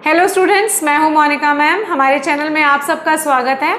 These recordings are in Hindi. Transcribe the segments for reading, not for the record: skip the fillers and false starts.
हेलो स्टूडेंट्स, मैं हूं मोनिका मैम। हमारे चैनल में आप सबका स्वागत है।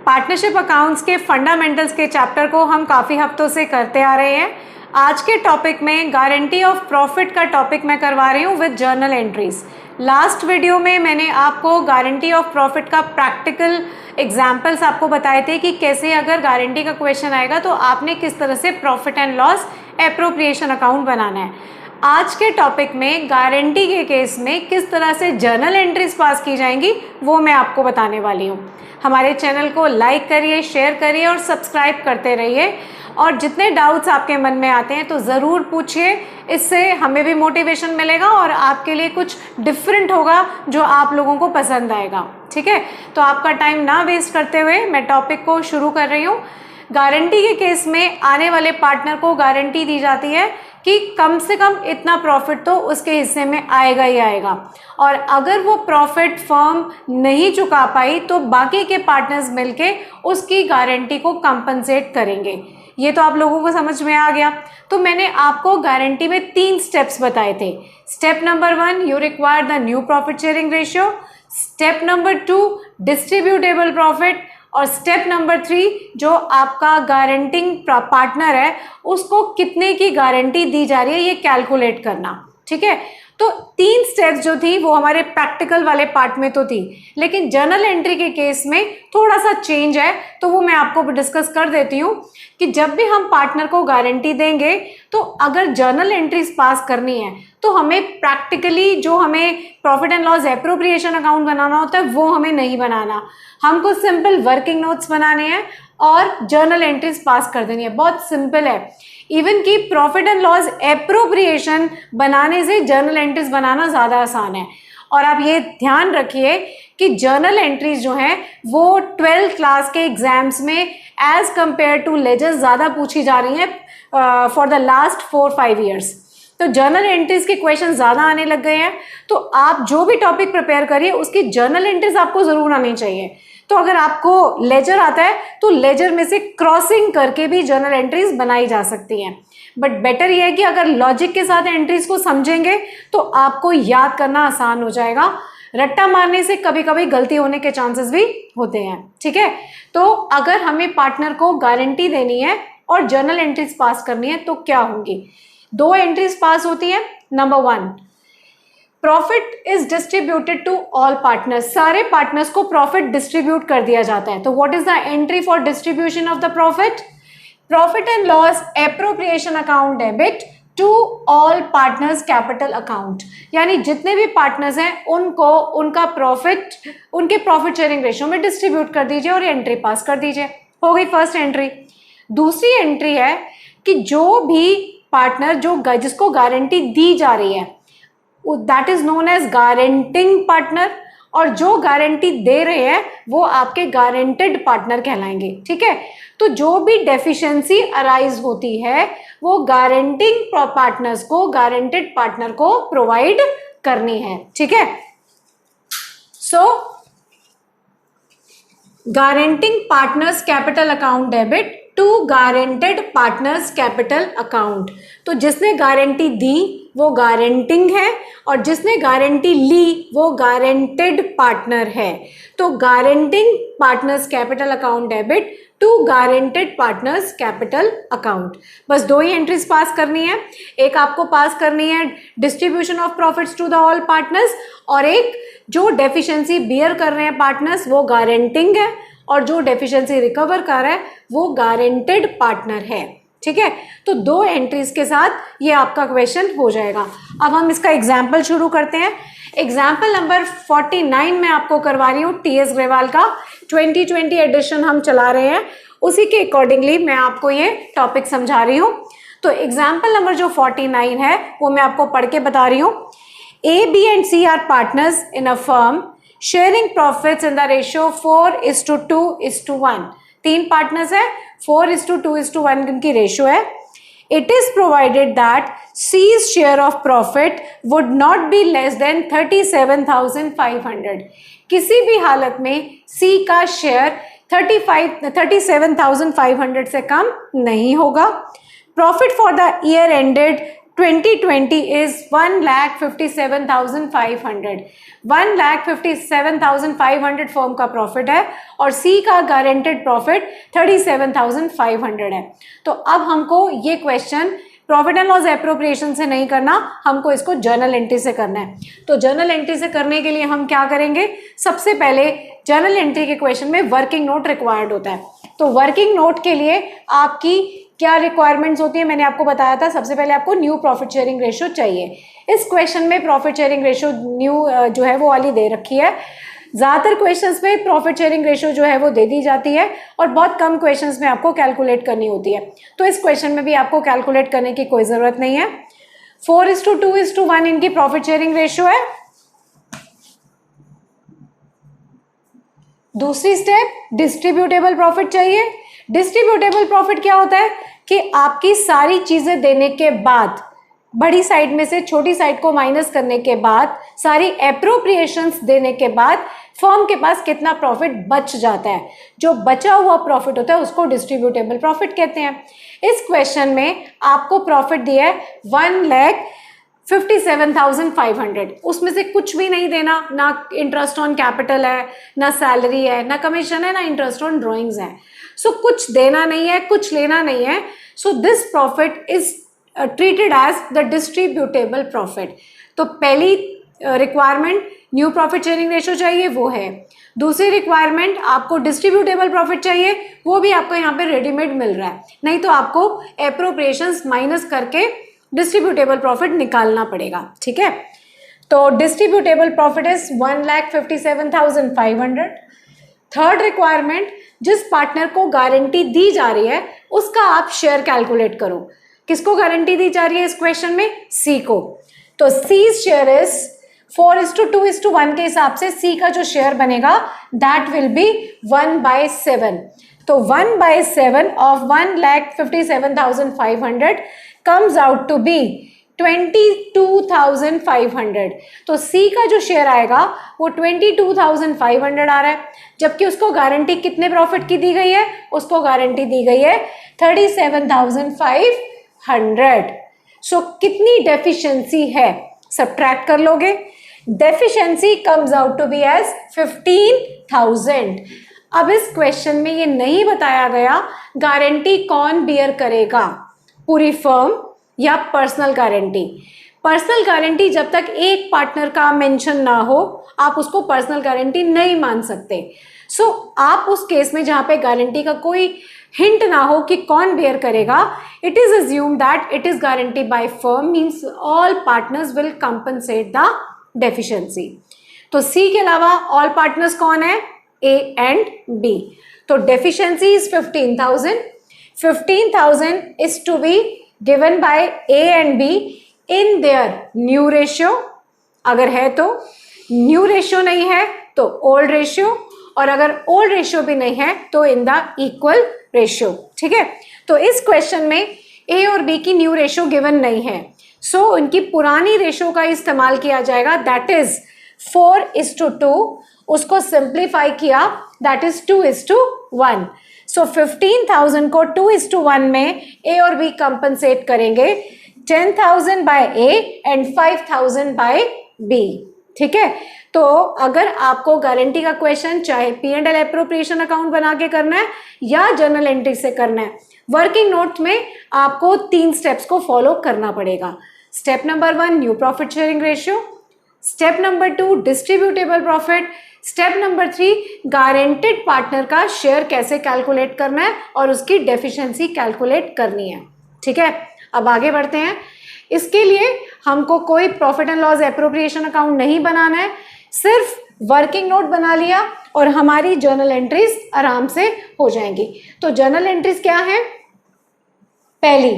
पार्टनरशिप अकाउंट्स के फंडामेंटल्स के चैप्टर को हम काफ़ी हफ्तों से करते आ रहे हैं। आज के टॉपिक में गारंटी ऑफ प्रॉफिट का टॉपिक मैं करवा रही हूं with journal entries. Last video में मैंने आपको गारंटी ऑफ प्रॉफिट का प्रैक्टिकल एग्जाम्पल्स आपको बताए थे कि कैसे अगर गारंटी का क्वेश्चन आएगा तो आपने किस तरह से profit and loss appropriation account बनाना है। आज के टॉपिक में गारंटी के केस में किस तरह से जर्नल एंट्रीज पास की जाएंगी वो मैं आपको बताने वाली हूँ। हमारे चैनल को लाइक करिए, शेयर करिए और सब्सक्राइब करते रहिए। और जितने डाउट्स आपके मन में आते हैं तो ज़रूर पूछिए, इससे हमें भी मोटिवेशन मिलेगा और आपके लिए कुछ डिफरेंट होगा जो आप लोगों को पसंद आएगा। ठीक है, तो आपका टाइम ना वेस्ट करते हुए मैं टॉपिक को शुरू कर रही हूँ। गारंटी के केस में आने वाले पार्टनर को गारंटी दी जाती है कि कम से कम इतना प्रॉफिट तो उसके हिस्से में आएगा ही आएगा, और अगर वो प्रॉफिट फर्म नहीं चुका पाई तो बाकी के पार्टनर्स मिलके उसकी गारंटी को कंपनसेट करेंगे। ये तो आप लोगों को समझ में आ गया। तो मैंने आपको गारंटी में 3 स्टेप्स बताए थे। Step number 1, you require the new profit sharing ratio. Step number 2, distributable profit. और स्टेप नंबर 3, जो आपका गारंटिंग पार्टनर है उसको कितने की गारंटी दी जा रही है ये कैलकुलेट करना। ठीक है, तो 3 स्टेप्स जो थी वो हमारे प्रैक्टिकल वाले पार्ट में तो थी, लेकिन जर्नल एंट्री के केस में थोड़ा सा चेंज है, तो वो मैं आपको डिस्कस कर देती हूँ कि जब भी हम पार्टनर को गारंटी देंगे तो अगर जर्नल एंट्रीज पास करनी है तो हमें प्रैक्टिकली जो हमें profit and loss appropriation account बनाना होता है वो हमें नहीं बनाना। हमको सिंपल वर्किंग नोट्स बनाने हैं और जर्नल एंट्रीज पास कर देनी है। बहुत सिंपल है। इवन कि प्रॉफिट एंड लॉस एप्रोप्रिएशन बनाने से जर्नल एंट्रीज बनाना ज़्यादा आसान है। और आप ये ध्यान रखिए कि जर्नल एंट्रीज जो हैं वो 12th क्लास के एग्जाम्स में एज कंपेयर टू लेजर्स ज़्यादा पूछी जा रही हैं फॉर द लास्ट 4-5 ईयर्स। तो जर्नल एंट्रीज के क्वेश्चन ज़्यादा आने लग गए हैं, तो आप जो भी टॉपिक प्रिपेयर करिए उसकी जर्नल एंट्रीज आपको ज़रूर आनी चाहिए। तो अगर आपको लेजर आता है तो लेजर में से क्रॉसिंग करके भी जर्नल एंट्रीज बनाई जा सकती हैं। बट बेटर ये है कि अगर लॉजिक के साथ एंट्रीज को समझेंगे तो आपको याद करना आसान हो जाएगा। रट्टा मारने से कभी कभी गलती होने के चांसेस भी होते हैं। ठीक है, तो अगर हमें पार्टनर को गारंटी देनी है और जर्नल एंट्रीज पास करनी है तो क्या होंगी? 2 एंट्रीज पास होती है। Number 1, profit is distributed to all partners. सारे पार्टनर्स को प्रॉफिट डिस्ट्रीब्यूट कर दिया जाता है। तो what is the entry for distribution of the profit? Profit and loss appropriation account debit to all partners capital account. यानी जितने भी पार्टनर्स हैं उनको उनका प्रॉफिट उनके प्रॉफिट शेयरिंग रेशियो में डिस्ट्रीब्यूट कर दीजिए और एंट्री पास कर दीजिए। हो गई फर्स्ट एंट्री। दूसरी एंट्री है कि जो भी पार्टनर जिसको गारंटी दी जा रही है that is known as guaranteeing partner, और जो गारंटी दे रहे हैं वो आपके गारंटेड पार्टनर कहलाएंगे। ठीक है, तो जो भी डेफिशिएंसी अराइज होती है वो गारंटिंग पार्टनर्स को गारंटेड पार्टनर को प्रोवाइड करनी है। ठीक है, so guaranteeing partners capital account debit to guaranteed partners capital account. तो जिसने गारंटी दी वो गारंटिंग है और जिसने गारंटी ली वो गारंटेड पार्टनर है। तो guaranteeing partners capital account debit to guaranteed partners capital account. बस 2 ही एंट्रीज पास करनी है। एक आपको पास करनी है distribution of profits to the all partners, और एक जो डेफिशिएंसी बियर कर रहे हैं पार्टनर्स वो गारंटिंग है और जो डेफिशिएंसी रिकवर कर रहा है वो गारंटेड पार्टनर है। ठीक है, तो 2 एंट्रीज के साथ ये आपका क्वेश्चन हो जाएगा। अब हम इसका एग्जाम्पल शुरू करते हैं। एग्जाम्पल नंबर 49 में आपको करवा रही हूँ TS ग्रेवाल का 2020 एडिशन हम चला रहे हैं, उसी के अकॉर्डिंगली मैं आपको ये टॉपिक समझा रही हूँ। तो एग्जाम्पल नंबर जो 49 है वो मैं आपको पढ़ के बता रही हूँ। A, B and C are partners in a firm sharing profits in the ratio 4:2:1। 3 partners है, 4:2:1 इनकी रेशियो है। It is provided that C's share of profit would not be less than 37,500। किसी भी हालत में C का शेयर 37,500 से कम नहीं होगा। Profit for the year ended 2020 is 1,57,500. 1,57,500 firm का प्रॉफिट है और सी का गारंटेड प्रॉफिट 37,500 है। तो अब हमको ये question profit and loss appropriation से नहीं करना, हमको इसको जर्नल एंट्री से करना है। तो जर्नल एंट्री से करने के लिए हम क्या करेंगे, सबसे पहले जर्नल एंट्री के क्वेश्चन में वर्किंग नोट रिक्वायर्ड होता है। तो वर्किंग नोट के लिए आपकी क्या रिक्वायरमेंट्स होती है, मैंने आपको बताया था। सबसे पहले आपको न्यू प्रॉफिट शेयरिंग रेशियो चाहिए। इस क्वेश्चन में प्रॉफिट शेयरिंग रेशियो न्यू जो है वो वाली दे रखी है। ज़्यादातर क्वेश्चंस में प्रॉफिट शेयरिंग रेशियो जो है वो दे दी जाती है और बहुत कम क्वेश्चंस में आपको कैलकुलेट करनी होती है। तो इस क्वेश्चन में भी आपको कैलकुलेट करने की कोई ज़रूरत नहीं है। 4:2:1 इनकी प्रॉफिट शेयरिंग रेशियो है। दूसरी स्टेप, डिस्ट्रीब्यूटेबल प्रॉफिट चाहिए। डिस्ट्रीब्यूटेबल प्रॉफिट क्या होता है कि आपकी सारी चीज़ें देने के बाद, बड़ी साइड में से छोटी साइड को माइनस करने के बाद, सारी एप्रोप्रिएशंस देने के बाद फर्म के पास कितना प्रॉफिट बच जाता है। जो बचा हुआ प्रॉफिट होता है उसको डिस्ट्रीब्यूटेबल प्रॉफिट कहते हैं। इस क्वेश्चन में आपको प्रॉफिट दिया है 1,57,500। उसमें से कुछ भी नहीं देना, ना इंटरेस्ट ऑन कैपिटल है, ना सैलरी है, ना कमीशन है, ना इंटरेस्ट ऑन ड्रॉइंग्स है। सो कुछ देना नहीं है, कुछ लेना नहीं है। So this profit is treated as the distributable profit. तो पहली requirement new profit sharing ratio चाहिए, वो है। दूसरी रिक्वायरमेंट आपको डिस्ट्रीब्यूटेबल प्रॉफिट चाहिए, वो भी आपको यहाँ पे रेडीमेड मिल रहा है, नहीं तो आपको एप्रोप्रिएशंस माइनस करके डिस्ट्रीब्यूटेबल प्रॉफिट निकालना पड़ेगा। ठीक है, तो distributable profit is 1,57,500। Third requirement, जिस पार्टनर को गारंटी दी जा रही है उसका आप शेयर कैलकुलेट करो। किसको गारंटी दी जा रही है इस क्वेश्चन में? सी को। तो सी शेयर इज 4:2:1 के हिसाब से सी का जो शेयर बनेगा दैट विल बी 1/7। तो 1/7 of 1,57,500 comes out to be 22,500। तो सी का जो शेयर आएगा वो 22,500 आ रहा है, जबकि उसको गारंटी कितने प्रॉफिट की दी गई है? उसको गारंटी दी गई है 37,500। सो कितनी डेफिशिएंसी है, सब्ट्रैक्ट कर लोगे। Deficiency comes out to be as 15,000। अब इस क्वेश्चन में ये नहीं बताया गया गारंटी कौन बियर करेगा, पूरी फर्म या पर्सनल गारंटी। पर्सनल गारंटी जब तक एक पार्टनर का मेंशन ना हो आप उसको पर्सनल गारंटी नहीं मान सकते। सो आप उस केस में जहां पे गारंटी का कोई हिंट ना हो कि कौन बेयर करेगा, it is assume that it is guarantee by firm, means all partners will compensate the deficiency. तो सी के अलावा ऑल पार्टनर्स कौन है? A and B. तो deficiency is 15,000। 15,000 is to be given by A and B in their new ratio। अगर है तो न्यू रेशियो, नहीं है तो ओल्ड रेशियो, और अगर ओल्ड रेशियो भी नहीं है तो इन द इक्वल रेशियो। ठीक है, तो इस क्वेश्चन में ए और बी की न्यू रेशियो गिवन नहीं है, सो उनकी पुरानी रेशियो का इस्तेमाल किया जाएगा, दैट इज 4:2। उसको सिंप्लीफाई किया, दैट इज 2:1। सो 15,000 को 2:1 में ए और बी कंपनसेट करेंगे, 10,000 by A and 5,000 by B. ठीक है, तो अगर आपको गारंटी का क्वेश्चन चाहे P&L एप्रोप्रिएशन अकाउंट बना के करना है या जर्नल एंट्री से करना है, वर्किंग नोट में आपको 3 स्टेप्स को फॉलो करना पड़ेगा। Step number 1 new profit sharing ratio, step number 2 distributable profit, step number 3 guaranteed partner का शेयर कैसे कैलकुलेट करना है और उसकी डेफिशिएंसी कैलकुलेट करनी है। ठीक है, अब आगे बढ़ते हैं। इसके लिए हमको कोई profit and loss appropriation account नहीं बनाना है, सिर्फ वर्किंग नोट बना लिया और हमारी जर्नल एंट्रीज आराम से हो जाएंगी। तो जर्नल एंट्रीज क्या है? पहली,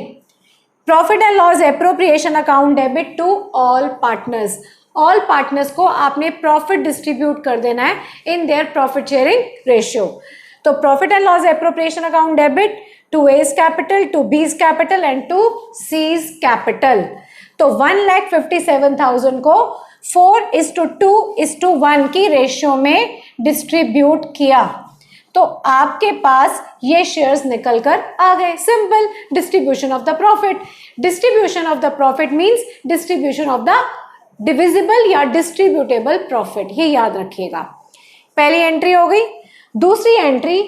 profit and loss appropriation account debit to all partners. All partners को आपने प्रॉफिट डिस्ट्रीब्यूट कर देना है in their profit sharing ratio. तो profit and loss appropriation account debit to A's capital, to B's capital and to C's capital. तो 1,57,000 को 4:2:1 की रेशियो में डिस्ट्रीब्यूट किया। तो आपके पास ये शेयर्स निकल कर आ गए। Simple distribution of the profit. Distribution of the profit means distribution of the divisible या डिस्ट्रीब्यूटेबल प्रॉफिट, ये याद रखिएगा। पहली एंट्री हो गई। दूसरी entry,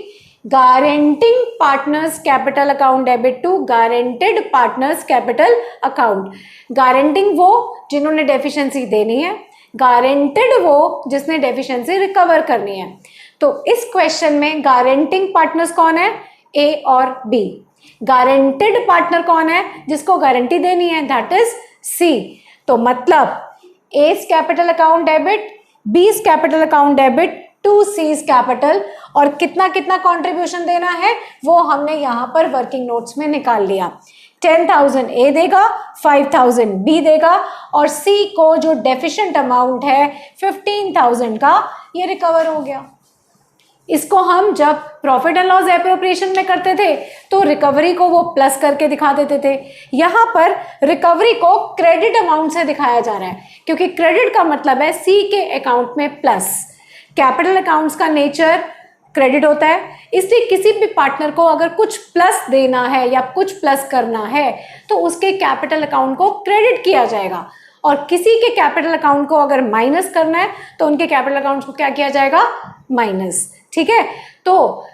guaranteeing partners capital account debit to guaranteed partners capital account. Guaranteeing वो जिन्होंने डेफिशिएंसी देनी है, गारंटेड वो जिसने डेफिशिएंसी रिकवर करनी है। तो इस क्वेश्चन में गारंटिंग पार्टनर्स कौन है? ए और बी। गारंटेड पार्टनर कौन है? जिसको गारंटी देनी है, दैट इज सी। तो मतलब A's capital account debit, B's capital account debit to C's capital, और कितना कितना कंट्रीब्यूशन देना है वो हमने यहाँ पर वर्किंग नोट्स में निकाल लिया। 10,000 ए देगा, 5,000 बी देगा, और सी को जो डेफिशिएंट अमाउंट है 15,000 का, ये रिकवर हो गया। इसको हम जब प्रॉफिट एंड लॉस एप्रोप्रिएशन में करते थे तो रिकवरी को वो प्लस करके दिखा देते थे। यहाँ पर रिकवरी को क्रेडिट अमाउंट से दिखाया जा रहा है, क्योंकि क्रेडिट का मतलब है सी के अकाउंट में प्लस। कैपिटल अकाउंट्स का नेचर क्रेडिट होता है, इसलिए किसी भी पार्टनर को अगर कुछ प्लस देना है या कुछ प्लस करना है तो उसके कैपिटल अकाउंट को क्रेडिट किया जाएगा, और किसी के कैपिटल अकाउंट को अगर माइनस करना है तो उनके कैपिटल अकाउंट को क्या किया जाएगा? माइनस। ठीक है, तो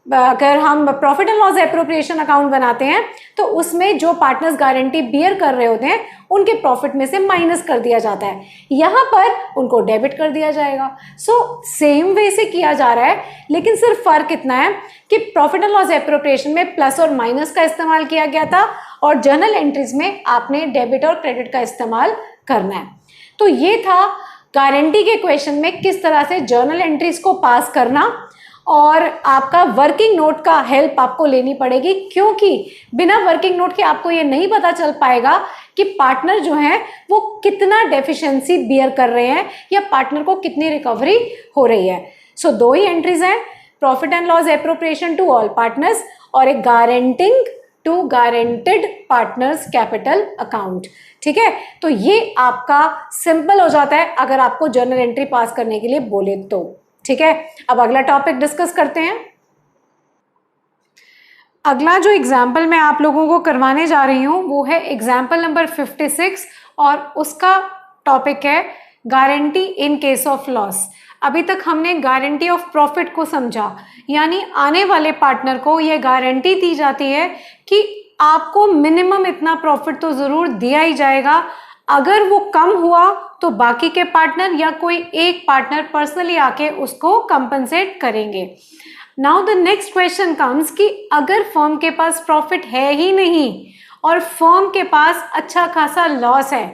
अगर हम profit and loss appropriation account बनाते हैं तो उसमें जो पार्टनर्स गारंटी बियर कर रहे होते हैं उनके प्रॉफिट में से माइनस कर दिया जाता है, यहाँ पर उनको डेबिट कर दिया जाएगा। सो सेम वे से किया जा रहा है, लेकिन सिर्फ फर्क इतना है कि प्रॉफिट एंड लॉस एप्रोप्रिएशन में प्लस और माइनस का इस्तेमाल किया गया था, और जर्नल एंट्रीज में आपने डेबिट और क्रेडिट का इस्तेमाल करना है। तो ये था गारंटी के क्वेश्चन में किस तरह से जर्नल एंट्रीज को पास करना, और आपका वर्किंग नोट का हेल्प आपको लेनी पड़ेगी, क्योंकि बिना वर्किंग नोट के आपको ये नहीं पता चल पाएगा कि पार्टनर जो है वो कितना डेफिशिएंसी बियर कर रहे हैं या पार्टनर को कितनी रिकवरी हो रही है। सो दो ही एंट्रीज हैं, profit and loss appropriation to all partners और एक guaranteeing to guaranteed partners capital account. ठीक है, तो ये आपका सिंपल हो जाता है अगर आपको जर्नल एंट्री पास करने के लिए बोले तो। ठीक है, अब अगला टॉपिक डिस्कस करते हैं। अगला जो एग्जाम्पल मैं आप लोगों को करवाने जा रही हूँ वो है एग्जाम्पल नंबर 56, और उसका टॉपिक है guarantee in case of loss. अभी तक हमने गारंटी ऑफ प्रॉफिट को समझा, यानी आने वाले पार्टनर को यह गारंटी दी जाती है कि आपको मिनिमम इतना प्रॉफिट तो ज़रूर दिया ही जाएगा, अगर वो कम हुआ तो बाकी के पार्टनर या कोई एक पार्टनर पर्सनली आके उसको कंपनसेट करेंगे। Now the next question comes कि अगर फर्म के पास प्रॉफिट है ही नहीं और फर्म के पास अच्छा खासा लॉस है,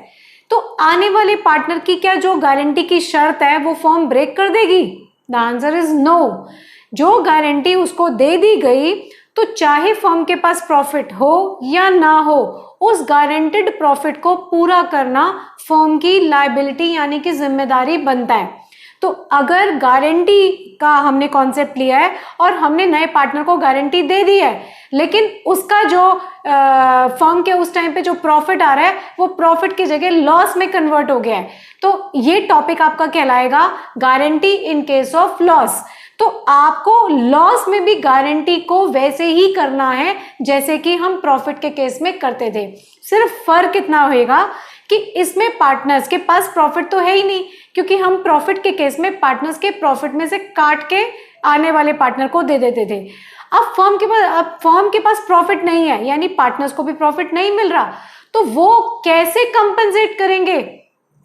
तो आने वाले पार्टनर की क्या जो गारंटी की शर्त है वो फर्म ब्रेक कर देगी? The answer is no. जो गारंटी उसको दे दी गई, तो चाहे फर्म के पास प्रॉफिट हो या ना हो, उस गारंटेड प्रॉफिट को पूरा करना फर्म की लायबिलिटी यानी कि जिम्मेदारी बनता है। तो अगर गारंटी का हमने कॉन्सेप्ट लिया है और हमने नए पार्टनर को गारंटी दे दी है, लेकिन उसका जो फर्म के उस टाइम पे जो प्रॉफिट आ रहा है वो प्रॉफिट की जगह लॉस में कन्वर्ट हो गया है, तो ये टॉपिक आपका कहलाएगा guarantee in case of loss. तो आपको लॉस में भी गारंटी को वैसे ही करना है जैसे कि हम प्रॉफिट के केस में करते थे। सिर्फ फर्क इतना होगा कि इसमें पार्टनर्स के पास प्रॉफिट तो है ही नहीं, क्योंकि हम प्रॉफिट के केस में पार्टनर्स के प्रॉफिट में से काट के आने वाले पार्टनर को दे देते थे। अब फर्म के पास प्रॉफिट नहीं है, यानी पार्टनर्स को भी प्रॉफिट नहीं मिल रहा, तो वो कैसे कंपनसेट करेंगे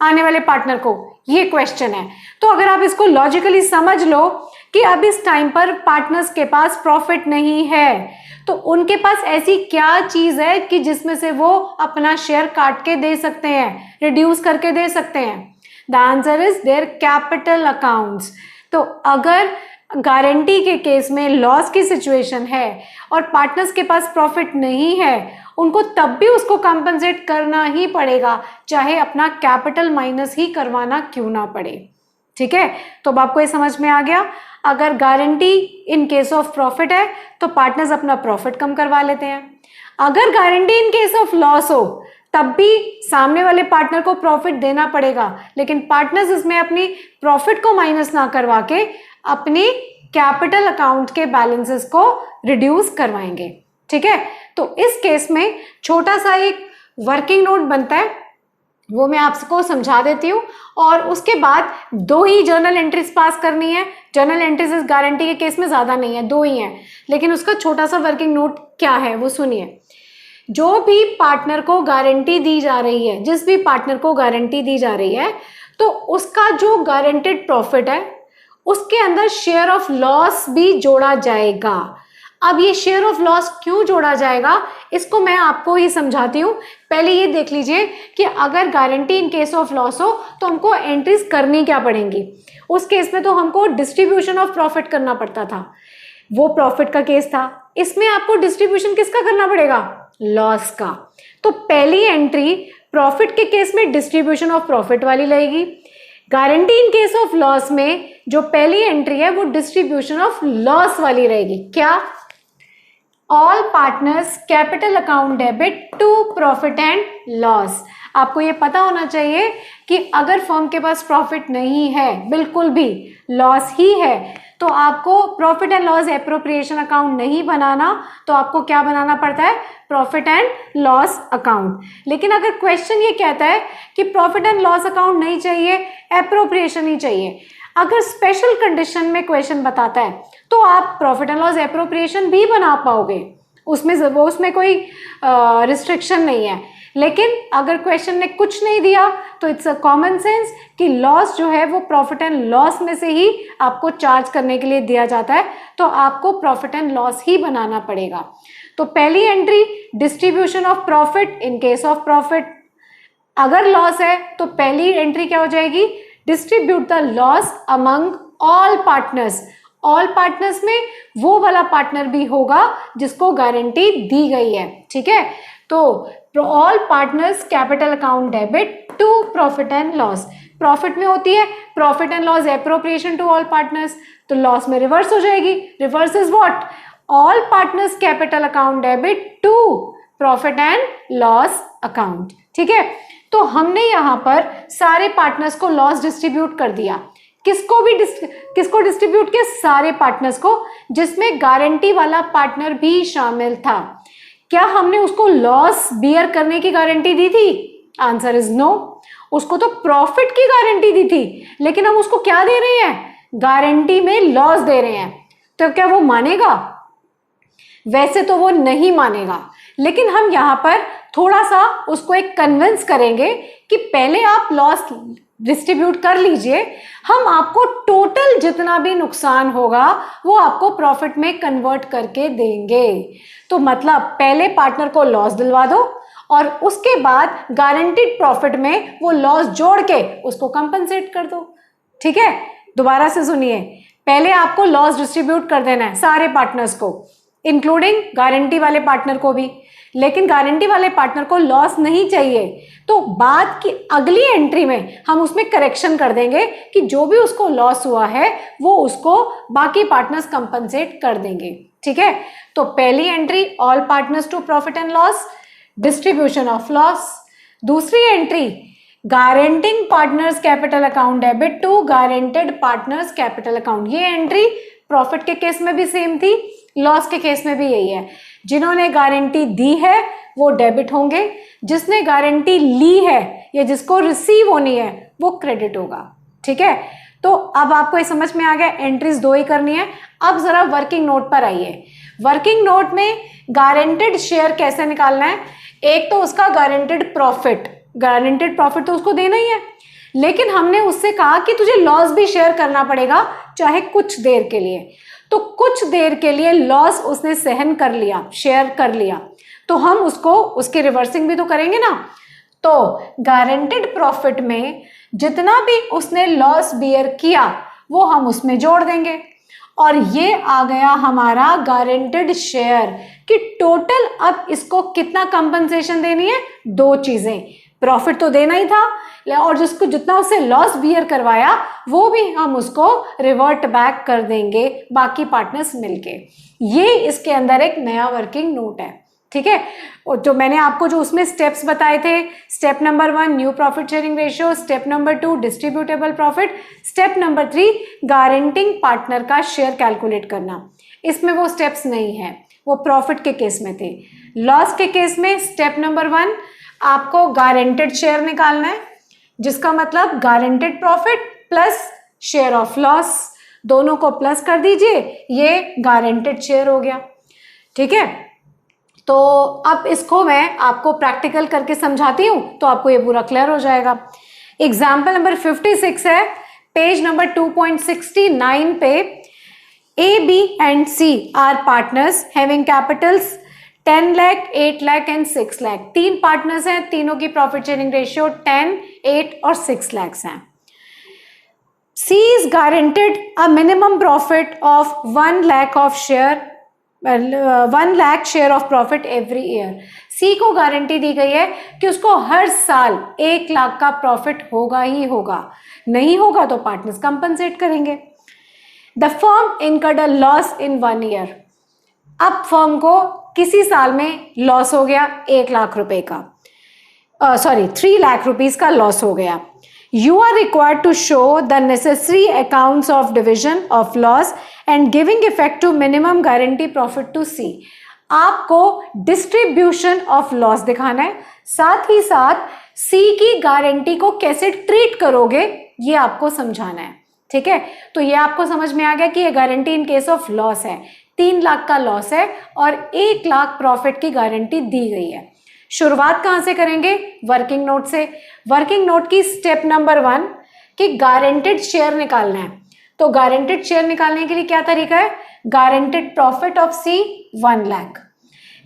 आने वाले पार्टनर को, ये क्वेश्चन है। तो अगर आप इसको लॉजिकली समझ लो कि अब इस टाइम पर पार्टनर्स के पास प्रॉफिट नहीं है, तो उनके पास ऐसी क्या चीज है कि जिसमें से वो अपना शेयर काट के दे सकते हैं, रिड्यूस करके दे सकते हैं? The answer is their capital accounts. तो अगर गारंटी के केस में लॉस की सिचुएशन है और पार्टनर्स के पास प्रॉफिट नहीं है, उनको तब भी उसको कंपनसेट करना ही पड़ेगा, चाहे अपना कैपिटल माइनस ही करवाना क्यों ना पड़े। ठीक है, तो अब आपको ये समझ में आ गया। अगर guarantee in case of profit है तो पार्टनर्स अपना प्रॉफिट कम करवा लेते हैं। अगर guarantee in case of loss हो तब भी सामने वाले पार्टनर को प्रॉफिट देना पड़ेगा, लेकिन पार्टनर्स इसमें अपनी प्रॉफिट को माइनस ना करवा के अपनी कैपिटल अकाउंट के बैलेंसेस को रिड्यूस करवाएंगे। ठीक है, तो इस केस में छोटा सा एक वर्किंग नोट बनता है, वो मैं आपको समझा देती हूँ, और उसके बाद 2 ही जर्नल एंट्रीज पास करनी है। जर्नल एंट्रीज इस गारंटी के केस में ज्यादा नहीं है, 2 ही हैं, लेकिन उसका छोटा सा वर्किंग नोट क्या है वो सुनिए। जो भी पार्टनर को गारंटी दी जा रही है, जिस भी पार्टनर को गारंटी दी जा रही है, तो उसका जो गारंटेड प्रॉफिट है उसके अंदर शेयर ऑफ लॉस भी जोड़ा जाएगा। अब ये शेयर ऑफ लॉस क्यों जोड़ा जाएगा, इसको मैं आपको ही समझाती हूँ। पहले ये देख लीजिए कि अगर guarantee in case of loss हो तो हमको एंट्रीज करनी क्या पड़ेंगी। उस केस में तो हमको डिस्ट्रीब्यूशन ऑफ प्रॉफिट करना पड़ता था, वो प्रॉफिट का केस था। इसमें आपको डिस्ट्रीब्यूशन किसका करना पड़ेगा, लॉस का। तो पहली एंट्री प्रॉफिट के केस में डिस्ट्रीब्यूशन ऑफ प्रॉफिट वाली लगेगी। Guarantee in case of loss में जो पहली एंट्री है वो डिस्ट्रीब्यूशन ऑफ लॉस वाली रहेगी। क्या, all partners capital account debit to profit and loss. आपको ये पता होना चाहिए कि अगर फर्म के पास प्रॉफिट नहीं है, बिल्कुल भी लॉस ही है, तो आपको profit and loss appropriation account नहीं बनाना, तो आपको क्या बनाना पड़ता है, प्रॉफिट एंड लॉस अकाउंट। लेकिन अगर क्वेश्चन ये कहता है कि प्रॉफिट एंड लॉस अकाउंट नहीं चाहिए, एप्रोप्रिएशन ही चाहिए, अगर स्पेशल कंडीशन में क्वेश्चन बताता है तो आप प्रॉफिट एंड लॉस एप्रोप्रिएशन भी बना पाओगे, उसमें कोई रिस्ट्रिक्शन नहीं है। लेकिन अगर क्वेश्चन ने कुछ नहीं दिया तो इट्स अ कॉमन सेंस कि लॉस जो है वो प्रॉफिट एंड लॉस में से ही आपको चार्ज करने के लिए दिया जाता है, तो आपको प्रॉफिट एंड लॉस ही बनाना पड़ेगा। तो पहली entry distribution of profit in case of profit. अगर लॉस है तो पहली एंट्री क्या हो जाएगी, distribute the loss among all partners. All partners में वो वाला पार्टनर भी होगा जिसको गारंटी दी गई है। ठीक है, तो all partners capital account debit to profit and loss. Profit में होती है profit and loss appropriation to all partners, तो लॉस में रिवर्स हो जाएगी। Reverse is what, all partners capital account debit to profit and loss account. ठीक है, तो हमने यहां पर सारे पार्टनर्स को लॉस डिस्ट्रीब्यूट कर दिया। किसको डिस्ट्रीब्यूट किया, सारे पार्टनर्स को, जिसमें गारंटी वाला पार्टनर भी शामिल था। क्या हमने उसको लॉस बियर करने की गारंटी दी थी, आंसर इज नो। उसको तो प्रॉफिट की गारंटी दी थी, लेकिन हम उसको क्या दे रहे हैं, गारंटी में लॉस दे रहे हैं। तो क्या वो मानेगा, वैसे तो वो नहीं मानेगा, लेकिन हम यहां पर थोड़ा सा उसको एक कन्विंस करेंगे कि पहले आप लॉस डिस्ट्रीब्यूट कर लीजिए, हम आपको टोटल जितना भी नुकसान होगा वो आपको प्रॉफिट में कन्वर्ट करके देंगे। तो मतलब पहले पार्टनर को लॉस दिलवा दो और उसके बाद गारंटीड प्रॉफिट में वो लॉस जोड़ के उसको कंपनसेट कर दो। ठीक है, दोबारा से सुनिए, पहले आपको लॉस डिस्ट्रीब्यूट कर देना है सारे पार्टनर्स को, इंक्लूडिंग गारंटी वाले पार्टनर को भी, लेकिन गारंटी वाले पार्टनर को लॉस नहीं चाहिए, तो बाद की अगली एंट्री में हम उसमें करेक्शन कर देंगे कि जो भी उसको लॉस हुआ है वो उसको बाकी पार्टनर्स कंपनसेट कर देंगे। ठीक है, तो पहली entry all partners to profit and loss, distribution of loss. दूसरी entry guaranteeing partners capital account debit to guaranteed partners capital account. ये एंट्री प्रॉफिट के केस में भी सेम थी, लॉस के केस में भी यही है। जिन्होंने गारंटी दी है वो डेबिट होंगे, जिसने गारंटी ली है या जिसको रिसीव होनी है वो क्रेडिट होगा। ठीक है, तो अब आपको ये समझ में आ गया, एंट्रीज 2 ही करनी है। अब जरा वर्किंग नोट पर आइए। वर्किंग नोट में गारंटेड शेयर कैसे निकालना है, एक तो उसका गारंटेड प्रॉफिट तो उसको देना ही है, लेकिन हमने उससे कहा कि तुझे लॉस भी शेयर करना पड़ेगा, चाहे कुछ देर के लिए। तो कुछ देर के लिए लॉस उसने सहन कर लिया, शेयर कर लिया, तो हम उसको उसकी रिवर्सिंग भी तो करेंगे ना। तो गारंटेड प्रॉफिट में जितना भी उसने लॉस बियर किया वो हम उसमें जोड़ देंगे, और ये आ गया हमारा गारंटेड शेयर कि टोटल अब इसको कितना कंपनसेशन देनी है, 2 चीजें, प्रॉफिट तो देना ही था और जिसको जितना उससे लॉस बियर करवाया वो भी हम उसको रिवर्ट बैक कर देंगे बाकी पार्टनर्स मिलके। ये इसके अंदर एक नया वर्किंग नोट है। ठीक है। और जो मैंने आपको जो उसमें स्टेप्स बताए थे, step number 1 new profit sharing ratio, step number 2 distributable profit, step number 3 guaranteeing partner का शेयर कैलकुलेट करना, इसमें वो स्टेप्स नहीं है, वो प्रॉफिट के केस में थे। लॉस के केस में स्टेप नंबर 1 आपको गारंटेड शेयर निकालना है, जिसका मतलब guaranteed profit plus share of loss, दोनों को प्लस कर दीजिए, ये गारंटेड शेयर हो गया। ठीक है, तो अब इसको मैं आपको प्रैक्टिकल करके समझाती हूं तो आपको ये पूरा क्लियर हो जाएगा। एग्जाम्पल नंबर 56 है, पेज नंबर 2.69 पे। A, B and C are partners having capitals 10 lakh, 8 lakh and 6 lakh. 3 partners हैं, तीनों की प्रॉफिट शेयरिंग रेशियो 10, 8 और 6 लाख हैं। C is guaranteed a minimum profit of 1 lakh of share 1 lakh share of profit every year. C को गारंटी दी गई है कि उसको हर साल 1 लाख का प्रॉफिट होगा ही होगा, नहीं होगा तो पार्टनर्स कंपनसेट करेंगे। The firm incurred a loss in 1 year. अब फर्म को किसी साल में लॉस हो गया 1 लाख रुपए का, 3 लाख रुपीज का लॉस हो गया। You are required to show the necessary accounts of division of loss and giving effect to minimum guarantee profit to C. आपको डिस्ट्रीब्यूशन ऑफ लॉस दिखाना है, साथ ही साथ C की गारंटी को कैसे ट्रीट करोगे ये आपको समझाना है। ठीक है, तो ये आपको समझ में आ गया कि ये guarantee in case of loss है, 3 लाख का लॉस है और 1 लाख प्रॉफिट की गारंटी दी गई है। शुरुआत कहां से करेंगे? वर्किंग नोट से। वर्किंग नोट की स्टेप नंबर 1 कि गारंटेड शेयर निकालना है, तो गारंटेड शेयर निकालने के लिए क्या तरीका है? Guaranteed profit of C 1 lakh,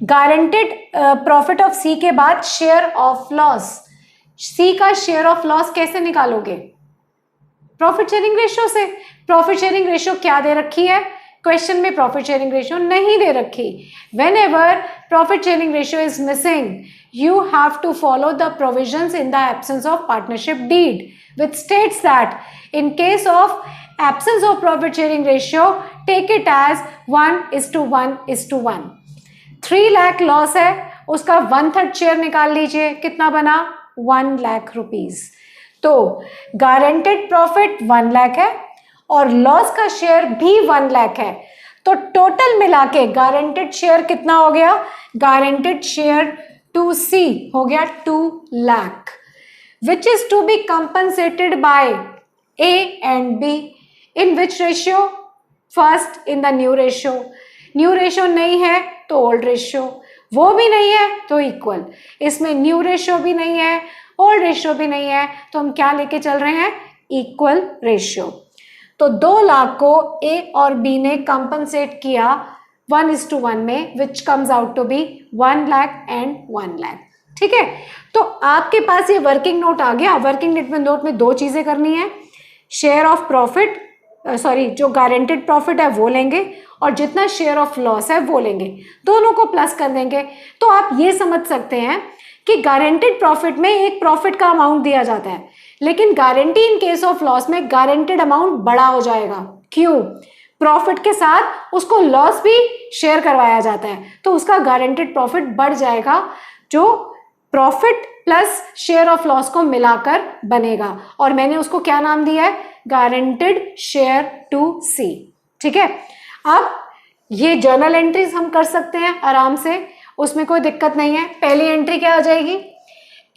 guaranteed profit of C के बाद शेयर ऑफ लॉस। सी का शेयर ऑफ लॉस कैसे निकालोगे? प्रॉफिट शेयरिंग रेशियो से। प्रॉफिट शेयरिंग रेशियो क्या दे रखी है? क्वेश्चन में प्रॉफिट शेयरिंग रेशियो नहीं दे रखी। Whenever profit sharing ratio is missing, you have to follow the provisions in the absence of partnership deed, which states that in case of absence of profit sharing ratio, take it as 1:1:1। 3 lakh loss है, उसका 1/3 शेयर निकाल लीजिए, कितना बना? 1 लाख रुपीज। तो गारंटेड प्रॉफिट 1 लाख है और लॉस का शेयर भी 1 लाख है, तो टोटल मिला के गारंटेड शेयर कितना हो गया? गारंटेड शेयर टू सी हो गया 2 lakh, which is to be compensated by A and B. In which ratio? First in the new ratio. New ratio नहीं है तो ओल्ड रेशियो, वो भी नहीं है तो इक्वल। इसमें न्यू रेशियो भी नहीं है, ओल्ड रेशियो भी नहीं है, तो हम क्या लेके चल रहे हैं? Equal ratio. तो 2 लाख को ए और बी ने कंपनसेट किया 1:1 में, which comes out to be 1 lakh and 1 lakh. ठीक है, तो आपके पास ये वर्किंग नोट आ गया। वर्किंग नोट में 2 चीजें करनी है, शेयर ऑफ प्रॉफिट जो गारंटेड प्रॉफिट है वो लेंगे और जितना शेयर ऑफ लॉस है वो लेंगे, दोनों को प्लस कर देंगे। तो आप ये समझ सकते हैं कि गारंटेड प्रॉफिट में एक प्रॉफिट का अमाउंट दिया जाता है, लेकिन guarantee in case of loss में गारंटेड अमाउंट बड़ा हो जाएगा। क्यों? प्रॉफिट के साथ उसको लॉस भी शेयर करवाया जाता है, तो उसका गारंटेड प्रॉफिट बढ़ जाएगा, जो profit plus share of loss को मिलाकर बनेगा, और मैंने उसको क्या नाम दिया है? गारंटेड शेयर टू सी। ठीक है, अब ये जर्नल एंट्रीज हम कर सकते हैं आराम से, उसमें कोई दिक्कत नहीं है। पहली एंट्री क्या आ जाएगी?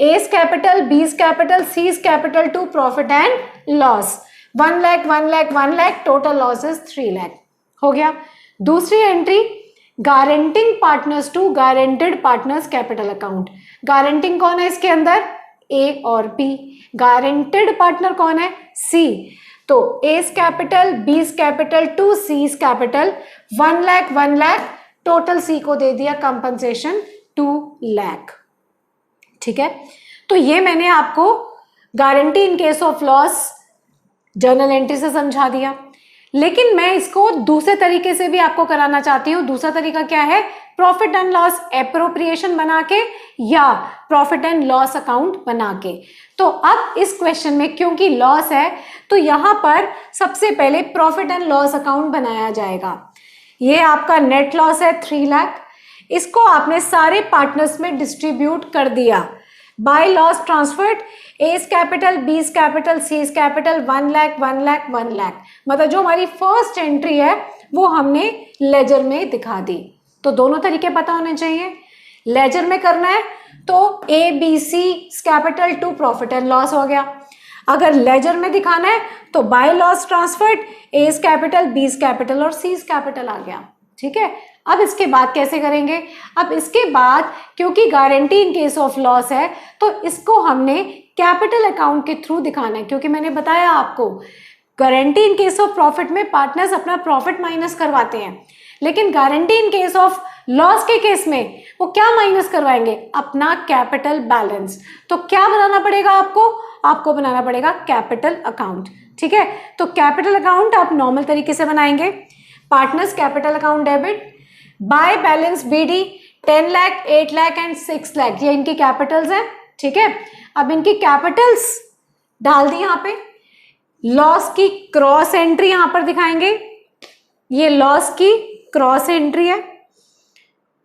A's capital, B's capital, C's capital to profit and loss. 1 lakh 1 lakh 1 lakh, total losses 3 lakh हो गया। दूसरी entry guaranteeing partners to guaranteed partners capital account. Guaranteeing कौन है इसके अंदर? ए और बी। गारंटेड पार्टनर कौन है? सी। तो A's capital, B's capital to C's capital, 1 lakh 1 lakh, total C को दे दिया कंपनसेशन 2 लाख। ठीक है, तो ये मैंने आपको guarantee in case of loss journal entry से समझा दिया, लेकिन मैं इसको दूसरे तरीके से भी आपको कराना चाहती हूँ। दूसरा तरीका क्या है? प्रॉफिट एंड लॉस एप्रोप्रिएशन बना के या प्रॉफिट एंड लॉस अकाउंट बना के। तो अब इस क्वेश्चन में क्योंकि लॉस है तो यहां पर सबसे पहले प्रॉफिट एंड लॉस अकाउंट बनाया जाएगा। ये आपका नेट लॉस है 3 लाख, इसको आपने सारे पार्टनर्स में डिस्ट्रीब्यूट कर दिया। By loss transferred as capital, B's capital, C's capital 1 lakh 1 lakh 1 lakh, मतलब जो हमारी फर्स्ट एंट्री है वो हमने लेजर में दिखा दी। तो दोनों तरीके पता होने चाहिए। लेजर में करना है तो A B C capital to profit and loss हो गया। अगर लेजर में दिखाना है तो by loss transferred as capital, B's capital और सीज कैपिटल आ गया। ठीक है, अब इसके बाद कैसे करेंगे? अब इसके बाद क्योंकि guarantee in case of loss है तो इसको हमने कैपिटल अकाउंट के थ्रू दिखाना है, क्योंकि मैंने बताया आपको guarantee in case of profit में पार्टनर्स अपना प्रॉफिट माइनस करवाते हैं, लेकिन guarantee in case of loss के केस में वो क्या माइनस करवाएंगे? अपना कैपिटल बैलेंस। तो क्या बनाना पड़ेगा आपको? आपको बनाना पड़ेगा कैपिटल अकाउंट। ठीक है, तो कैपिटल अकाउंट आप नॉर्मल तरीके से बनाएंगे। Partners capital account debit, by balance BD 10 lakh 8 lakh and 6 lakh, ये इनकी कैपिटल्स हैं। ठीक है, अब इनकी कैपिटल्स डाल दी यहाँ पे। लॉस की क्रॉस एंट्री यहां पर दिखाएंगे, ये लॉस की क्रॉस एंट्री है।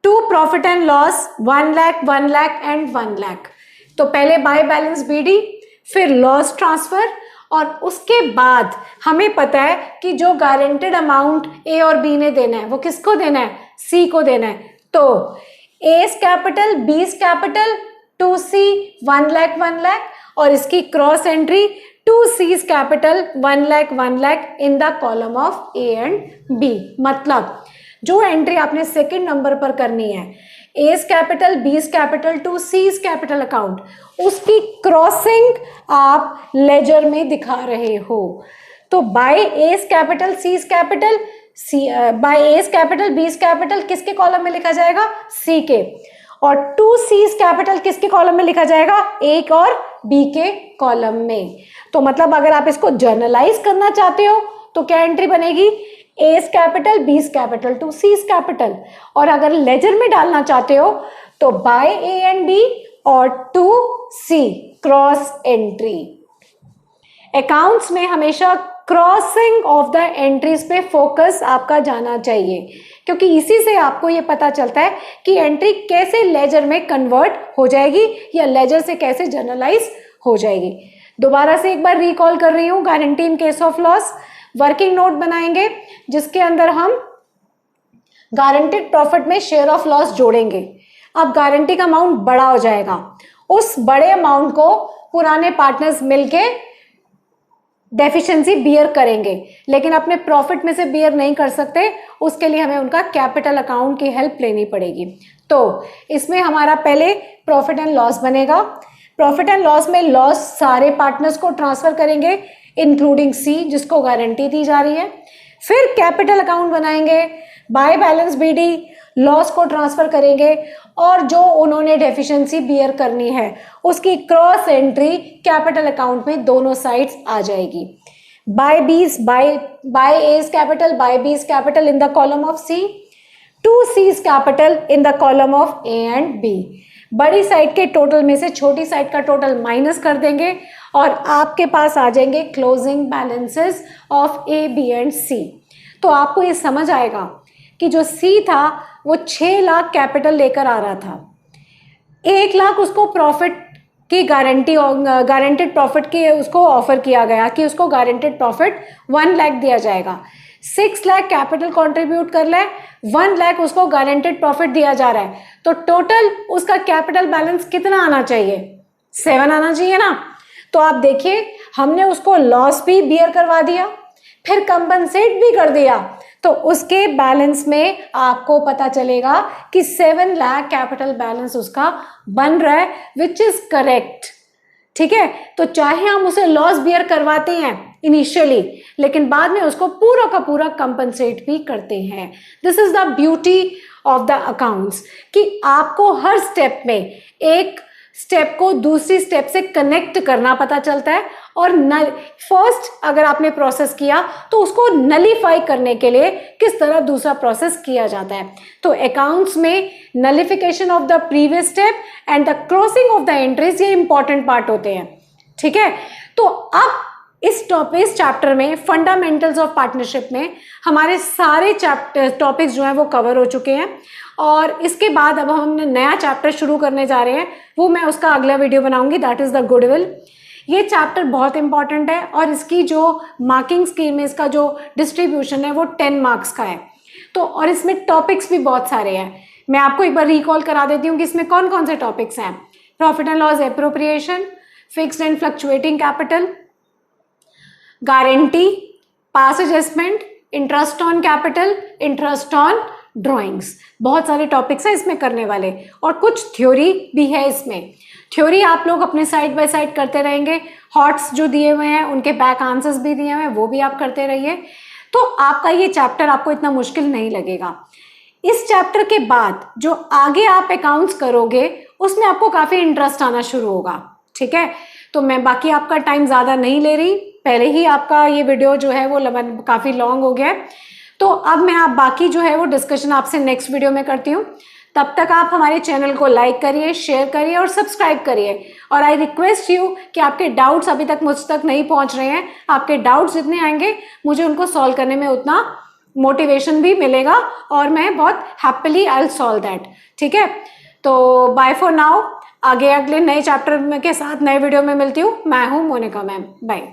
To profit and loss 1 lakh 1 lakh and 1 lakh. तो पहले बाय बैलेंस बीडी, फिर लॉस ट्रांसफर, और उसके बाद हमें पता है कि जो गारंटेड अमाउंट ए और बी ने देना है वो किसको देना है? सी को देना है। तो A's capital, B's capital, to C 1 lakh 1 lakh, और इसकी cross entry to C's capital 1 lakh in the column of A and B. मतलब जो एंट्री आपने सेकंड नंबर पर करनी है, A's capital, B's capital to C's capital account, उसकी क्रॉसिंग आप लेजर में दिखा रहे हो। तो by A's capital, C's capital, by A's capital, B's capital किसके कॉलम में लिखा जाएगा? सी के। और टू सीज कैपिटल किसके कॉलम में लिखा जाएगा? ए और बी के कॉलम में। तो मतलब अगर आप इसको जर्नलाइज करना चाहते हो तो क्या एंट्री बनेगी? A's capital, B's capital to C's capital. और अगर लेजर में डालना चाहते हो तो बाय ए एंड बी और to C, cross entry. Accounts में हमेशा क्रॉसिंग ऑफ द एंट्रीज पे फोकस आपका जाना चाहिए, क्योंकि इसी से आपको ये पता चलता है कि एंट्री कैसे लेजर में कन्वर्ट हो जाएगी या लेजर से कैसे जर्नलाइज हो जाएगी। दोबारा से एक बार रिकॉल कर रही हूँ, guarantee in case of loss, working note बनाएंगे जिसके अंदर हम गारंटेड प्रॉफिट में शेयर ऑफ लॉस जोड़ेंगे। अब गारंटी का अमाउंट बड़ा हो जाएगा, उस बड़े अमाउंट को पुराने पार्टनर्स मिलके डेफिशिएंसी बियर करेंगे, लेकिन अपने प्रॉफिट में से बियर नहीं कर सकते, उसके लिए हमें उनका कैपिटल अकाउंट की हेल्प लेनी पड़ेगी। तो इसमें हमारा पहले प्रॉफिट एंड लॉस बनेगा। प्रॉफिट एंड लॉस में लॉस सारे पार्टनर्स को ट्रांसफर करेंगे इंक्लूडिंग सी जिसको गारंटी दी जा रही है। फिर कैपिटल अकाउंट बनाएंगे, बाय बैलेंस बीडी, लॉस को ट्रांसफर करेंगे और जो उन्होंने डेफिशिएंसी बियर करनी है उसकी क्रॉस एंट्री कैपिटल अकाउंट में दोनों साइड्स आ जाएगी। By B's, by A's capital, by B's capital in the column of C, to C's capital in the column of A and B. बड़ी साइड के टोटल में से छोटी साइड का टोटल माइनस कर देंगे और आपके पास आ जाएंगे closing balances of A B and C. तो आपको ये समझ आएगा कि जो सी था वो 6 लाख कैपिटल लेकर आ रहा था, 1 लाख उसको प्रॉफिट की गारंटी, गारंटेड प्रॉफिट की उसको ऑफर किया गया कि उसको गारंटेड प्रॉफिट 1 लाख दिया जाएगा। 6 लाख कैपिटल कंट्रीब्यूट कर ले, 1 लाख उसको गारंटेड प्रॉफिट दिया जा रहा है, तो टोटल उसका कैपिटल बैलेंस कितना आना चाहिए? 7 आना चाहिए ना। तो आप देखिए हमने उसको लॉस भी बियर करवा दिया, फिर कंपनसेट भी कर दिया, तो उसके बैलेंस में आपको पता चलेगा कि 7 लाख कैपिटल बैलेंस उसका बन रहा है, विच इज करेक्ट। ठीक है, तो चाहे हम उसे लॉस बियर करवाते हैं इनिशियली, लेकिन बाद में उसको पूरा का पूरा कंपनसेट भी करते हैं। This is the beauty of the accounts कि आपको हर स्टेप में एक स्टेप को दूसरी स्टेप से कनेक्ट करना पता चलता है, और फर्स्ट अगर आपने प्रोसेस किया तो उसको नलीफाई करने के लिए किस तरह दूसरा प्रोसेस किया जाता है। तो अकाउंट्स में नलिफिकेशन of the previous step and the crossing off the entries ये इंपॉर्टेंट पार्ट होते हैं। ठीक है, तो अब इस चैप्टर में फंडामेंटल्स ऑफ पार्टनरशिप में हमारे सारे टॉपिक्स जो हैं वो कवर हो चुके हैं। और इसके बाद अब हम नया चैप्टर शुरू करने जा रहे हैं, वो मैं उसका अगला वीडियो बनाऊंगी, दैट इज़ द गुडविल। ये चैप्टर बहुत इंपॉर्टेंट है और इसकी जो मार्किंग स्कीम है, इसका जो डिस्ट्रीब्यूशन है वो 10 मार्क्स का है। तो और इसमें टॉपिक्स भी बहुत सारे हैं। मैं आपको एक बार रिकॉल करा देती हूँ कि इसमें कौन कौन से टॉपिक्स हैं। Profit and loss appropriation, fixed and fluctuating capital, guarantee, pass adjustment, interest on capital, interest on drawings. बहुत सारे टॉपिक्स हैं इसमें करने वाले और कुछ थ्योरी भी है इसमें। थ्योरी आप लोग अपने साइड बाय साइड करते रहेंगे। हॉट्स जो दिए हुए हैं उनके बैक आंसर्स भी दिए हुए हैं, वो भी आप करते रहिए, तो आपका ये चैप्टर आपको इतना मुश्किल नहीं लगेगा। इस चैप्टर के बाद जो आगे आप अकाउंट्स करोगे उसमें आपको काफ़ी इंटरेस्ट आना शुरू होगा, ठीक है। तो मैं बाकी आपका टाइम ज़्यादा नहीं ले रही, पहले ही आपका ये वीडियो जो है वो काफ़ी लॉन्ग हो गया है। तो अब मैं आप बाकी जो है वो डिस्कशन आपसे नेक्स्ट वीडियो में करती हूँ। तब तक आप हमारे चैनल को लाइक करिए, शेयर करिए और सब्सक्राइब करिए। और आई रिक्वेस्ट यू कि आपके डाउट्स अभी तक मुझ तक नहीं पहुँच रहे हैं, आपके डाउट्स जितने आएंगे मुझे उनको सॉल्व करने में उतना मोटिवेशन भी मिलेगा और मैं बहुत happily I will solve that, ठीक है। तो बाय फॉर नाउ, आगे अगले नए चैप्टर के साथ नए वीडियो में मिलती हूँ। मैं हूँ मोनिका मैम, बाय।